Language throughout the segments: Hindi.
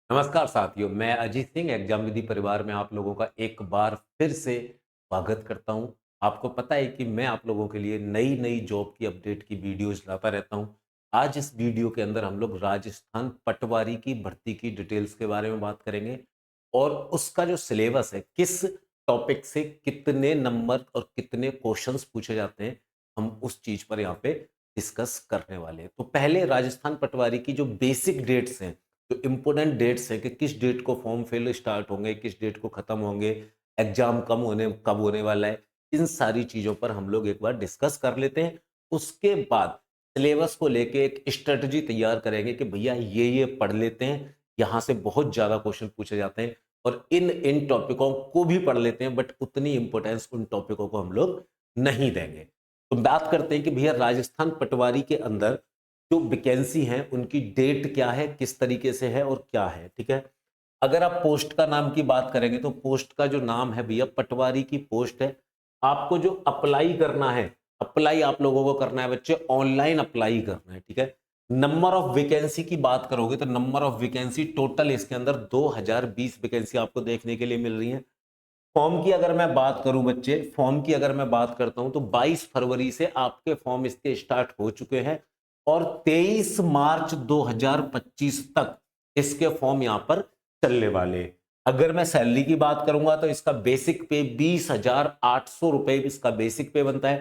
नमस्कार साथियों, मैं अजीत सिंह एग्जाम विधि परिवार में आप लोगों का एक बार फिर से स्वागत करता हूं। आपको पता है कि मैं आप लोगों के लिए नई नई जॉब की अपडेट की वीडियोज लाता रहता हूं। आज इस वीडियो के अंदर हम लोग राजस्थान पटवारी की भर्ती की डिटेल्स के बारे में बात करेंगे और उसका जो सिलेबस है, किस टॉपिक से कितने नंबर और कितने क्वेश्चंस पूछे जाते हैं, हम उस चीज पर यहाँ पे डिस्कस करने वाले हैं। तो पहले राजस्थान पटवारी की जो बेसिक डेट्स हैं, जो इम्पोर्टेंट डेट्स हैं कि किस डेट को फॉर्म फिल स्टार्ट होंगे, किस डेट को खत्म होंगे, एग्जाम कब होने वाला है, इन सारी चीजों पर हम लोग एक बार डिस्कस कर लेते हैं। उसके बाद सिलेबस को लेके एक स्ट्रेटजी तैयार करेंगे कि भैया ये पढ़ लेते हैं, यहाँ से बहुत ज्यादा क्वेश्चन पूछे जाते हैं और इन इन टॉपिकों को भी पढ़ लेते हैं, बट उतनी इंपॉर्टेंस उन टॉपिकों को हम लोग नहीं देंगे। तो बात करते हैं कि भैया राजस्थान पटवारी के अंदर जो वैकेंसी है उनकी डेट क्या है, किस तरीके से है और क्या है। ठीक है, अगर आप पोस्ट का नाम की बात करेंगे तो पोस्ट का जो नाम है भैया पटवारी की पोस्ट है। आपको जो अप्लाई करना है, अप्लाई आप लोगों को करना है बच्चे, ऑनलाइन अप्लाई करना है। ठीक है, नंबर ऑफ वैकेंसी की बात करोगे तो नंबर ऑफ वैकेंसी टोटल इसके अंदर 2020 वैकेंसी आपको देखने के लिए मिल रही है। फॉर्म की अगर मैं बात करूं बच्चे, फॉर्म की अगर मैं बात करता हूं तो 22 फरवरी से आपके फॉर्म इसके स्टार्ट हो चुके हैं और 23 मार्च 2025 तक इसके फॉर्म यहां पर चलने वाले हैं। अगर मैं सैलरी की बात करूंगा तो इसका बेसिक पे 20,800 रुपए इसका बेसिक पे बनता है।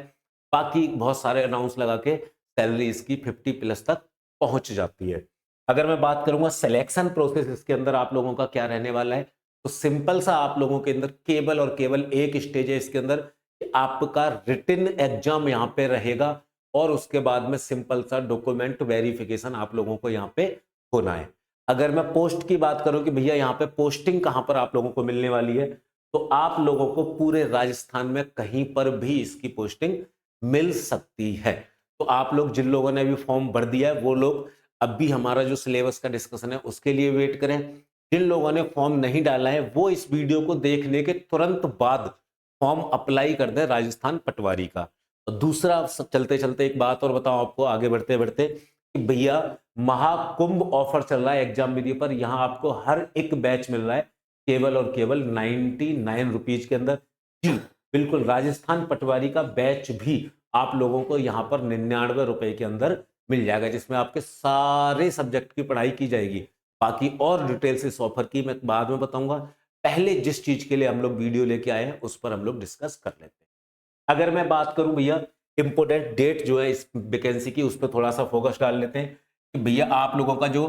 बाकी बहुत सारे अनाउंस लगा के सैलरी इसकी 50+ तक पहुंच जाती है। अगर मैं बात करूंगा सिलेक्शन प्रोसेस इसके अंदर आप लोगों का क्या रहने वाला है, तो सिंपल सा आप लोगों के अंदर केवल और केवल एक स्टेज है इसके अंदर कि आपका रिटन एग्जाम यहाँ पे रहेगा और उसके बाद में सिंपल सा डॉक्यूमेंट वेरिफिकेशन आप लोगों को यहाँ पे होना है। अगर मैं पोस्ट की बात करूं कि भैया यहाँ पे पोस्टिंग कहां पर आप लोगों को मिलने वाली है, तो आप लोगों को पूरे राजस्थान में कहीं पर भी इसकी पोस्टिंग मिल सकती है। तो आप लोग जिन लोगों ने अभी फॉर्म भर दिया है वो लोग अब भी हमारा जो सिलेबस का डिस्कशन है उसके लिए वेट करें। जिन लोगों ने फॉर्म नहीं डाला है वो इस वीडियो को देखने के तुरंत बाद फॉर्म अप्लाई कर दें राजस्थान पटवारी का। और दूसरा, चलते चलते एक बात और बताओ आपको आगे बढ़ते बढ़ते कि भैया महाकुंभ ऑफर चल रहा है एग्जाम विधि पर। यहां आपको हर एक बैच मिल रहा है केवल और केवल 99 रुपीज के अंदर। जी बिल्कुल, राजस्थान पटवारी का बैच भी आप लोगों को यहां पर 99 रुपए के अंदर मिल जाएगा, जिसमें आपके सारे सब्जेक्ट की पढ़ाई की जाएगी। बाकी और डिटेल्स इस ऑफर की मैं बाद में बताऊंगा। पहले जिस चीज के लिए हम लोग वीडियो लेके आए हैं उस पर हम लोग डिस्कस कर लेते हैं। अगर मैं बात करूं भैया इंपोर्टेंट डेट जो है इस वैकेंसी की, उस पर थोड़ा सा फोकस डाल लेते हैं कि भैया आप लोगों का जो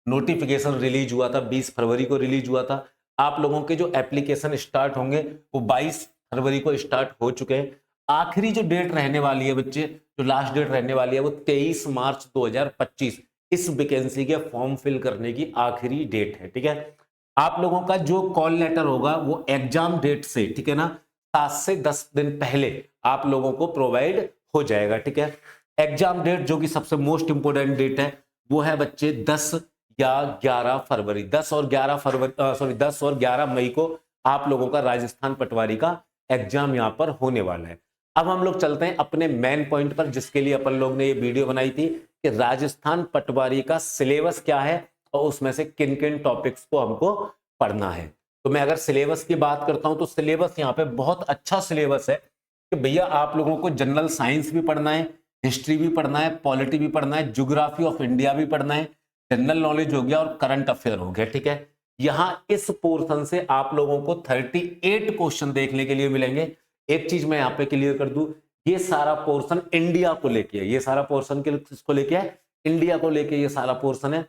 नोटिफिकेशन रिलीज हुआ था 20 फरवरी को रिलीज हुआ था। आप लोगों के जो एप्लीकेशन स्टार्ट होंगे वो 22 फरवरी को स्टार्ट हो चुके हैं। आखिरी जो डेट रहने वाली है बच्चे, जो लास्ट डेट रहने वाली है वो 23 मार्च 2025 इस वैकेंसी के फॉर्म फिल करने की आखिरी डेट है। ठीक है, आप लोगों का जो कॉल लेटर होगा वो एग्जाम डेट से, ठीक है ना, 7 से 10 दिन पहले आप लोगों को प्रोवाइड हो जाएगा। ठीक है, एग्जाम डेट जो कि सबसे मोस्ट इंपोर्टेंट डेट है वो है बच्चे 10 या 11 फरवरी, 10 और 11 मई को आप लोगों का राजस्थान पटवारी का एग्जाम यहां पर होने वाला है। अब हम लोग चलते हैं अपने मेन पॉइंट पर, जिसके लिए अपन लोग ने ये वीडियो बनाई थी कि राजस्थान पटवारी का सिलेबस क्या है और उसमें से किन किन टॉपिक्स को हमको पढ़ना है। तो मैं अगर सिलेबस की बात करता हूं तो सिलेबस यहाँ पे बहुत अच्छा सिलेबस है कि भैया आप लोगों को जनरल साइंस भी पढ़ना है, हिस्ट्री भी पढ़ना है, पॉलिटी भी पढ़ना है, ज्योग्राफी ऑफ इंडिया भी पढ़ना है, जनरल नॉलेज हो गया और करंट अफेयर हो गया। ठीक है, यहां इस पोर्शन से आप लोगों को 38 क्वेश्चन देखने के लिए मिलेंगे। एक चीज मैं यहां पे क्लियर कर दूं, ये सारा पोर्शन इंडिया को लेके है, ये सारा पोर्शन किसको लेके है, इंडिया को लेके ये सारा पोर्शन है।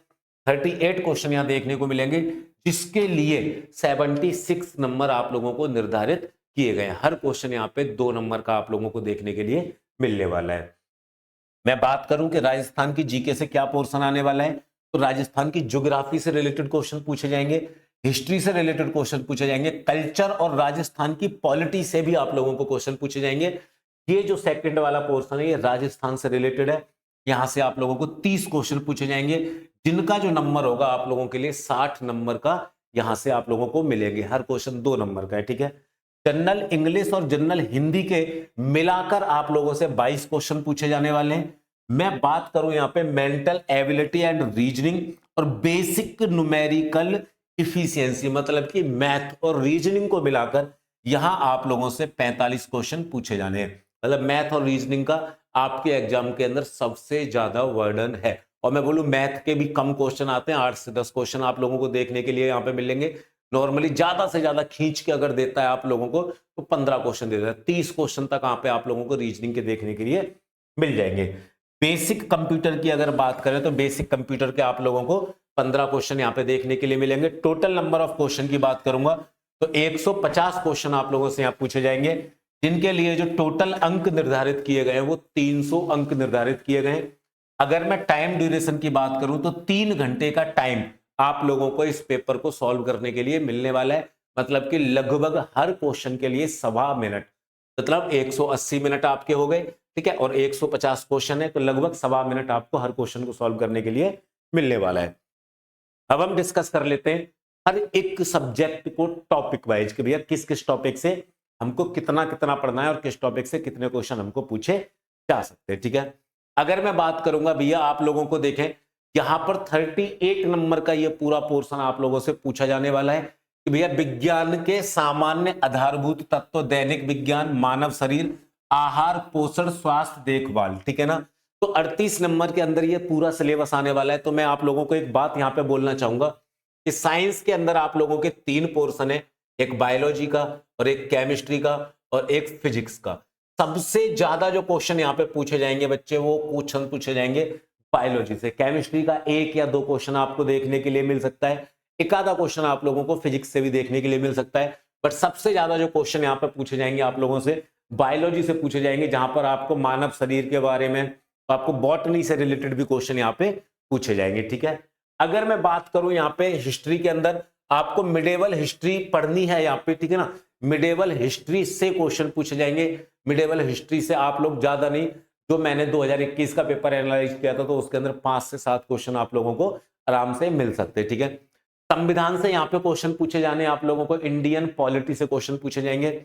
38 क्वेश्चन यहां देखने को मिलेंगे, जिसके लिए 76 नंबर आप लोगों को निर्धारित किए गए हैं। हर क्वेश्चन यहाँ पे 2 नंबर का आप लोगों को देखने के लिए मिलने वाला है। मैं बात करूं कि राजस्थान की जीके से क्या पोर्शन आने वाला है, तो राजस्थान की ज्योग्राफी से रिलेटेड क्वेश्चन पूछे जाएंगे, हिस्ट्री से रिलेटेड क्वेश्चन पूछे जाएंगे, कल्चर और राजस्थान की पॉलिटी से भी आप लोगों को क्वेश्चन पूछे जाएंगे। ये जो सेकंड वाला पोर्शन है ये राजस्थान से रिलेटेड है। यहां से आप लोगों को 30 क्वेश्चन पूछे जाएंगे, जिनका जो नंबर होगा आप लोगों के लिए 60 नंबर का यहां से आप लोगों को मिलेंगे। हर क्वेश्चन 2 नंबर का है। ठीक है, जनरल इंग्लिश और जनरल हिंदी के मिलाकर आप लोगों से 22 क्वेश्चन पूछे जाने वाले हैं। मैं बात करूं यहां पे मेंटल एबिलिटी एंड रीजनिंग और बेसिक न्यूमेरिकल इफिशियंसी मतलब कि मैथ और रीजनिंग को मिलाकर यहां आप लोगों से 45 क्वेश्चन पूछे जाने हैं। मतलब मैथ और रीजनिंग का आपके एग्जाम के अंदर सबसे ज्यादा वर्डन है। और मैं बोलूं मैथ के भी कम क्वेश्चन आते हैं, 8 से 10 क्वेश्चन आप लोगों को देखने के लिए यहाँ पे मिलेंगे। नॉर्मली ज्यादा से ज्यादा खींच के अगर देता है आप लोगों को तो 15 क्वेश्चन देता है। 30 क्वेश्चन तक यहाँ पे आप लोगों को रीजनिंग के देखने के लिए मिल जाएंगे। बेसिक कंप्यूटर की अगर बात करें तो बेसिक कंप्यूटर के आप लोगों को 15 क्वेश्चन यहाँ पे देखने के लिए मिलेंगे। टोटल नंबर ऑफ क्वेश्चन की बात करूंगा तो 150 क्वेश्चन आप लोगों से यहाँ पूछे जाएंगे, जिनके लिए जो टोटल अंक निर्धारित किए गए हैं वो 300 अंक निर्धारित किए गए हैं। अगर मैं टाइम ड्यूरेशन की बात करूं तो 3 घंटे का टाइम आप लोगों को इस पेपर को सॉल्व करने के लिए मिलने वाला है। मतलब कि लगभग हर क्वेश्चन के लिए 1.25 मिनट, मतलब 180 मिनट आपके हो गए, ठीक है। और 150 क्वेश्चन है तो लगभग 1.25 मिनट आपको हर क्वेश्चन को सॉल्व करने के लिए मिलने वाला है। अब हम डिस्कस कर लेते हैं हर एक सब्जेक्ट को टॉपिक वाइज कि भैया किस किस टॉपिक से हमको कितना कितना पढ़ना है और किस टॉपिक से कितने क्वेश्चन हमको पूछे जा सकते हैं, ठीक है। अगर मैं बात करूंगा भैया आप लोगों को देखें यहां पर 38 नंबर का ये पूरा पोर्शन आप लोगों से पूछा जाने वाला है कि भैया विज्ञान के सामान्य आधारभूत तत्व, दैनिक विज्ञान, मानव शरीर, आहार, पोषण, स्वास्थ्य, देखभाल, ठीक है ना। तो 38 नंबर के अंदर ये पूरा सिलेबस आने वाला है। तो मैं आप लोगों को एक बात यहां पे बोलना चाहूंगा कि साइंस के अंदर आप लोगों के 3 पोर्शन है, एक बायोलॉजी का और एक केमिस्ट्री का और एक फिजिक्स का। सबसे ज्यादा जो क्वेश्चन यहाँ पे पूछे जाएंगे बच्चे वो क्वेश्चन पूछे जाएंगे बायोलॉजी से। केमिस्ट्री का 1 या 2 क्वेश्चन आपको देखने के लिए मिल सकता है, एक आधा क्वेश्चन आप लोगों को फिजिक्स से भी देखने के लिए मिल सकता है। बट सबसे ज्यादा जो क्वेश्चन यहाँ पे पूछे जाएंगे आप लोगों से बायोलॉजी से पूछे जाएंगे, जहां पर आपको मानव शरीर के बारे में, आपको बॉटनी से रिलेटेड भी क्वेश्चन यहाँ पे पूछे जाएंगे, ठीक है। अगर मैं बात करूं यहाँ पे हिस्ट्री के अंदर आपको मिडेवल हिस्ट्री पढ़नी है यहाँ पे, ठीक है ना। मिडेवल हिस्ट्री से क्वेश्चन पूछे जाएंगे। मिडेवल हिस्ट्री से आप लोग ज्यादा नहीं, जो मैंने 2021 का पेपर एनालाइज किया था तो उसके अंदर 5 से 7 क्वेश्चन आप लोगों को आराम से मिल सकते हैं, ठीक है। संविधान से यहाँ पे क्वेश्चन पूछे जाने आप लोगों को, इंडियन पॉलिटी से क्वेश्चन पूछे जाएंगे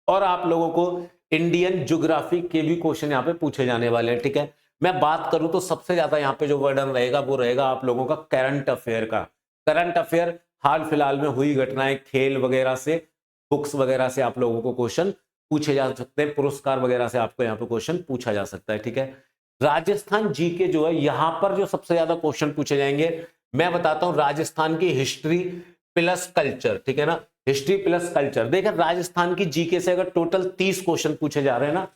और आप लोगों को इंडियन ज्योग्राफी के भी क्वेश्चन यहाँ पे पूछे जाने वाले हैं, ठीक है। मैं बात करूं तो सबसे ज्यादा यहाँ पे जो वर्डन रहेगा वो रहेगा आप लोगों का करंट अफेयर का। करंट अफेयर हाल फिलहाल में हुई घटनाएं, खेल वगैरह से, बुक्स वगैरह से आप लोगों को क्वेश्चन पूछे जा सकते हैं, पुरस्कार वगैरह से आपको यहाँ पे क्वेश्चन पूछा जा सकता है, ठीक है। राजस्थान जीके जो है यहाँ पर जो सबसे ज्यादा क्वेश्चन पूछे जाएंगे मैं बताता हूँ, राजस्थान की हिस्ट्री प्लस कल्चर, ठीक है ना। हिस्ट्री प्लस कल्चर देखिए, राजस्थान की जीके से अगर टोटल 30 क्वेश्चन पूछे जा रहे हैं ना,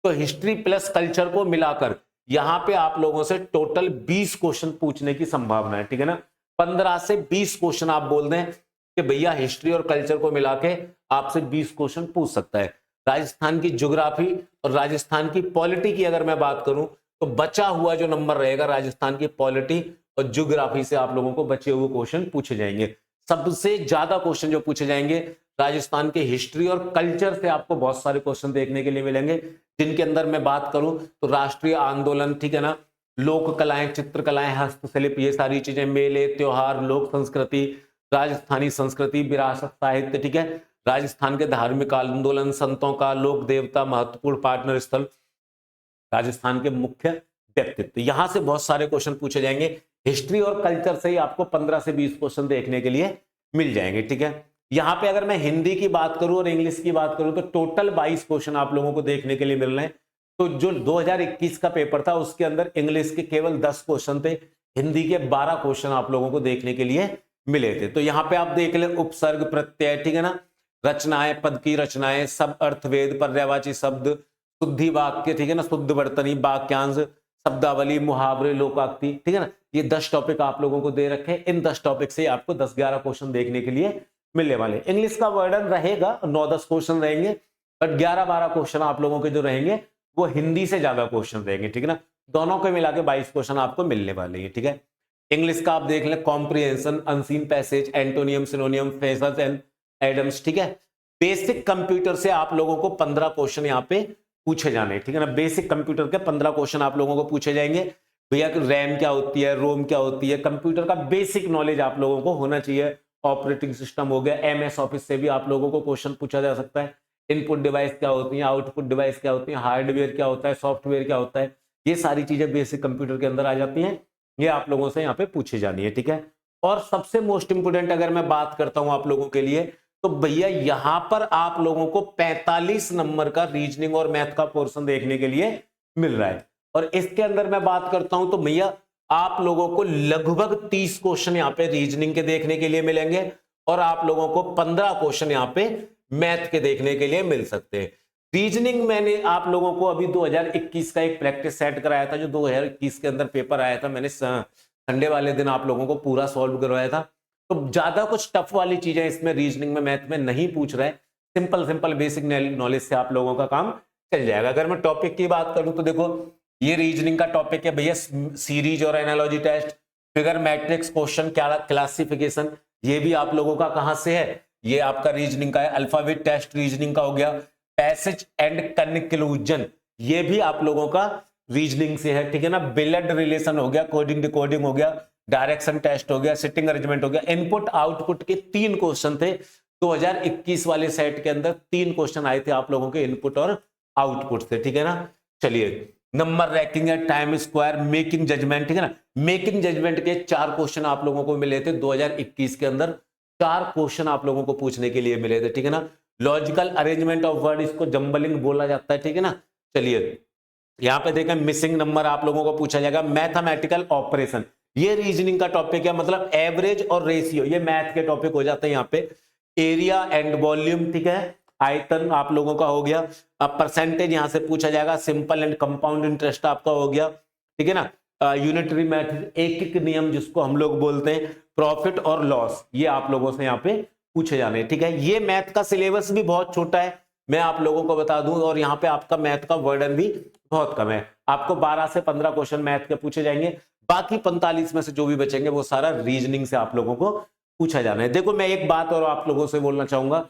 तो हिस्ट्री प्लस कल्चर को मिलाकर यहां पे आप लोगों से टोटल 20 क्वेश्चन पूछने की संभावना है, ठीक है ना। 15 से 20 क्वेश्चन आप बोल दें कि भैया हिस्ट्री और कल्चर को मिला के आपसे 20 क्वेश्चन पूछ सकता है। राजस्थान की ज्योग्राफी और राजस्थान की पॉलिटी की अगर मैं बात करूं तो बचा हुआ जो नंबर रहेगा राजस्थान की पॉलिटी और ज्योग्राफी से आप लोगों को बचे हुए क्वेश्चन पूछे जाएंगे। सबसे ज्यादा क्वेश्चन जो पूछे जाएंगे राजस्थान के हिस्ट्री और कल्चर से आपको बहुत सारे क्वेश्चन देखने के लिए मिलेंगे, जिनके अंदर मैं बात करूं तो राष्ट्रीय आंदोलन, ठीक है ना, लोक कलाएं, चित्रकलाएं, हस्तशिल्प, ये सारी चीजें, मेले, त्योहार, लोक संस्कृति, राजस्थानी संस्कृति, विरासत, साहित्य, ठीक है, राजस्थान के धार्मिक आंदोलन, संतों का, लोक देवता, महत्वपूर्ण पार्टनर स्थल, राजस्थान के मुख्य व्यक्तित्व, यहां से बहुत सारे क्वेश्चन पूछे जाएंगे। हिस्ट्री और कल्चर से ही आपको 15 से 20 क्वेश्चन देखने के लिए मिल जाएंगे, ठीक है। यहां पे अगर मैं हिंदी की बात करूं और इंग्लिश की बात करूं तो टोटल 22 क्वेश्चन आप लोगों को देखने के लिए मिल रहे हैं। तो जो 2021 का पेपर था उसके अंदर इंग्लिश के केवल 10 क्वेश्चन थे, हिंदी के 12 क्वेश्चन आप लोगों को देखने के लिए मिले थे। तो यहाँ पे आप देख ले उपसर्ग, प्रत्यय, ठीक है ना, रचनाएं, पद की रचनाएं, सब अर्थवेद, पर्यायवाची शब्द, शुद्धि वाक्य, ठीक है ना, शुद्ध वर्तनी, वाक्यांश, शब्दावली, मुहावरे, लोकाक्ति, ठीक है ना। ये 10 टॉपिक आप लोगों को दे रखे हैं। इन 10 टॉपिक से आपको 10-11 क्वेश्चन देखने के लिए मिलने वाले। इंग्लिश का वर्डन रहेगा 9-10 क्वेश्चन रहेंगे, बट 11-12 क्वेश्चन आप लोगों के जो रहेंगे वो हिंदी से ज्यादा क्वेश्चन रहेंगे, ठीक है ना। दोनों को मिला के 22 क्वेश्चन आपको मिलने वाले हैं, ठीक है। इंग्लिश का आप देख लें, comprehension, unseen passage, antonym, synonym, phrases and idioms, ठीक है। बेसिक कंप्यूटर से आप लोगों को 15 क्वेश्चन यहाँ पे पूछे जाने, ठीक है ना। बेसिक कंप्यूटर के 15 क्वेश्चन आप लोगों को पूछे जाएंगे। भैया रैम क्या होती है, रोम क्या होती है, कंप्यूटर का बेसिक नॉलेज आप लोगों को होना चाहिए। ऑपरेटिंग सिस्टम हो गया, एमएस ऑफिस से भी आप लोगों को क्वेश्चन पूछा जा सकता है। इनपुट डिवाइस क्या होती है, आउटपुट डिवाइस क्या होती है, हार्डवेयर क्या होता है, सॉफ्टवेयर क्या होता है, ये सारी चीजें बेसिक कंप्यूटर के अंदर आ जाती हैं। ये आप लोगों से यहाँ पे पूछी जानी है, ठीक है। और सबसे मोस्ट इंपोर्टेंट अगर मैं बात करता हूं आप लोगों के लिए, तो भैया यहां पर आप लोगों को 45 नंबर का रीजनिंग और मैथ का पोर्शन देखने के लिए मिल रहा है। और इसके अंदर मैं बात करता हूं तो भैया आप लोगों को लगभग 30 क्वेश्चन यहां पे रीजनिंग के देखने के लिए मिलेंगे और आप लोगों को 15 क्वेश्चन यहां पे मैथ के देखने के लिए मिल सकते हैं। रीजनिंग मैंने आप लोगों को अभी 2021 का एक प्रैक्टिस सेट कराया था, जो 2021 के अंदर पेपर आया था, मैंने संडे वाले दिन आप लोगों को पूरा सॉल्व करवाया था। तो ज्यादा कुछ टफ वाली चीजें इसमें रीजनिंग में मैथ में नहीं पूछ रहे, सिंपल सिंपल बेसिक नॉलेज से आप लोगों का काम चल जाएगा। अगर मैं टॉपिक की बात करूं तो देखो ये रीजनिंग का टॉपिक है भैया, सीरीज और analogy test, figure matrix, question classification, ये भी आप लोगों का कहां से है, ये आपका रीजनिंग का है। अल्फाबेट टेस्ट रीजनिंग का हो गया। पैसेज एंड कंक्लूजन, ये भी आप लोगों का रीजनिंग से है, ठीक है ना। ब्लड रिलेशन हो गया, कोडिंग डिकोडिंग हो गया, डायरेक्शन टेस्ट हो गया, सिटिंग अरेंजमेंट हो गया। इनपुट आउटपुट के 3 क्वेश्चन थे 2021 वाले सेट के अंदर, 3 क्वेश्चन आए थे आप लोगों के इनपुट और आउटपुट से, ठीक है ना। चलिए, नंबर रैंकिंग है, टाइम स्क्वायर, मेकिंग जजमेंट, ठीक है ना। मेकिंग जजमेंट के 4 क्वेश्चन आप लोगों को मिले थे 2021 के अंदर, 4 क्वेश्चन आप लोगों को पूछने के लिए मिले थे, ठीक है ना। लॉजिकल अरेंजमेंट ऑफ वर्ड, इसको जंबलिंग बोला जाता है, ठीक है ना। चलिए यहां पे देखें, मिसिंग नंबर आप लोगों को पूछा जाएगा। मैथमेटिकल ऑपरेशन, ये रीजनिंग का टॉपिक है, मतलब एवरेज और रेशियो, ये मैथ के टॉपिक हो जाते हैं यहाँ पे। एरिया एंड वॉल्यूम, ठीक है, आयतन आप लोगों का हो गया। अब परसेंटेज यहां से पूछा जाएगा। सिंपल एंड कंपाउंड इंटरेस्ट आपका हो गया, ठीक है ना। यूनिटरी मेथड, एक एक नियम जिसको हम लोग बोलते हैं। प्रॉफिट और लॉस, ये आप लोगों से यहाँ पे पूछे जाने, ठीक है। ये मैथ का सिलेबस भी बहुत छोटा है, मैं आप लोगों को बता दूं, और यहाँ पे आपका मैथ का वर्डन भी बहुत कम है। आपको 12 से 15 क्वेश्चन मैथ के पूछे जाएंगे, बाकी 45 में से जो भी बचेंगे वो सारा रीजनिंग से आप लोगों को पूछा जाना है। देखो मैं एक बात और आप लोगों से बोलना चाहूंगा,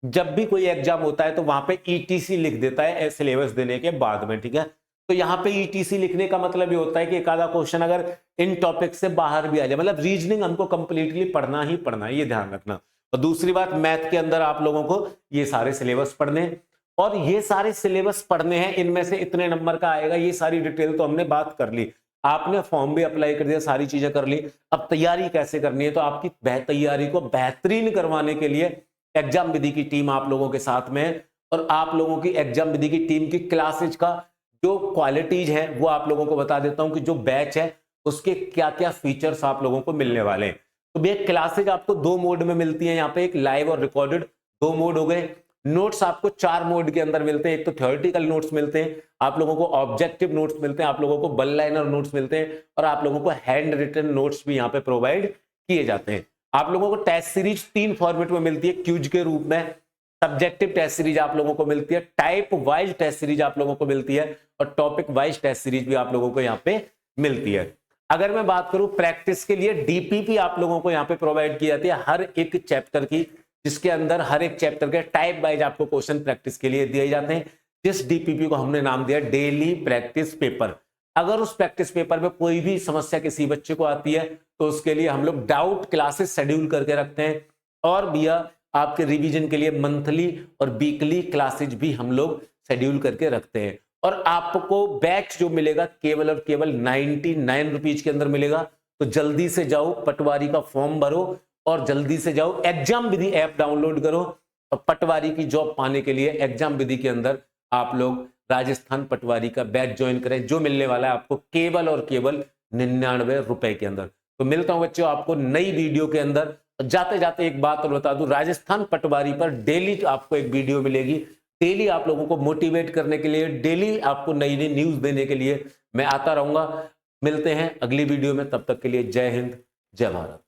जब भी कोई एग्जाम होता है तो वहां पे ईटीसी लिख देता है सिलेबस देने के बाद में, ठीक है। तो यहाँ पे ईटीसी लिखने का मतलब ये होता है कि एक आधा क्वेश्चन अगर इन टॉपिक से बाहर भी आ जाए, मतलब रीजनिंग हमको कंप्लीटली पढ़ना ही पढ़ना है, ये ध्यान रखना। और दूसरी बात, मैथ के अंदर आप लोगों को ये सारे सिलेबस पढ़ने हैं, और ये सारे सिलेबस पढ़ने हैं, इनमें से इतने नंबर का आएगा, ये सारी डिटेल तो हमने बात कर ली। आपने फॉर्म भी अप्लाई कर दिया, सारी चीजें कर ली। अब तैयारी कैसे करनी है, तो आपकी तैयारी को बेहतरीन करवाने के लिए एग्जाम विधि की टीम आप लोगों के साथ में है, और आप लोगों की एग्जाम विधि की टीम की क्लासेज का जो क्वालिटीज है वो आप लोगों को बता देता हूं कि जो बैच है उसके क्या क्या फीचर्स आप लोगों को मिलने वाले हैं। तो भैया क्लासेज आपको 2 मोड में मिलती है, यहाँ पे एक लाइव और रिकॉर्डेड, 2 मोड हो गए। नोट्स आपको 4 मोड के अंदर मिलते हैं, एक तो थ्योरेटिकल नोट्स मिलते हैं, आप लोगों को ऑब्जेक्टिव नोट्स मिलते हैं, आप लोगों को वन लाइनर नोट्स मिलते हैं, और आप लोगों को हैंड रिटन नोट्स भी यहाँ पे प्रोवाइड किए जाते हैं। आप लोगों को टेस्ट सीरीज 3 फॉर्मेट में मिलती है, क्यूज के रूप में, सब्जेक्टिव टेस्ट सीरीज आप लोगों को मिलती है, टाइप वाइज टेस्ट सीरीज आप लोगों को मिलती है, और टॉपिक वाइज टेस्ट सीरीज भी आप लोगों को यहाँ पे मिलती है। अगर मैं बात करूं प्रैक्टिस के लिए, डीपीपी आप लोगों को यहाँ पे प्रोवाइड की जाती है हर एक चैप्टर की, जिसके अंदर हर एक चैप्टर के टाइप वाइज आपको क्वेश्चन प्रैक्टिस के लिए दिए जाते हैं, जिस डीपीपी को हमने नाम दिया डेली प्रैक्टिस पेपर। अगर उस प्रैक्टिस पेपर में कोई भी समस्या किसी बच्चे को आती है तो उसके लिए हम लोग डाउट क्लासेस शेड्यूल करके रखते हैं, और भैया आपके रिवीजन के लिए मंथली और वीकली क्लासेज भी हम लोग शेड्यूल करके रखते हैं। और आपको बैच जो मिलेगा केवल और केवल 99 रुपीज के अंदर मिलेगा। तो जल्दी से जाओ, पटवारी का फॉर्म भरो, और जल्दी से जाओ एग्जाम विधि ऐप डाउनलोड करो, और पटवारी की जॉब पाने के लिए एग्जाम विधि के अंदर आप लोग राजस्थान पटवारी का बैच ज्वाइन करें, जो मिलने वाला है आपको केवल और केवल 99 रुपए के अंदर। तो मिलता हूं बच्चों आपको नई वीडियो के अंदर। जाते जाते एक बात और बता दूं, राजस्थान पटवारी पर डेली आपको एक वीडियो मिलेगी, डेली आप लोगों को मोटिवेट करने के लिए, डेली आपको नई नई न्यूज देने के लिए मैं आता रहूंगा। मिलते हैं अगली वीडियो में, तब तक के लिए जय हिंद, जय भारत।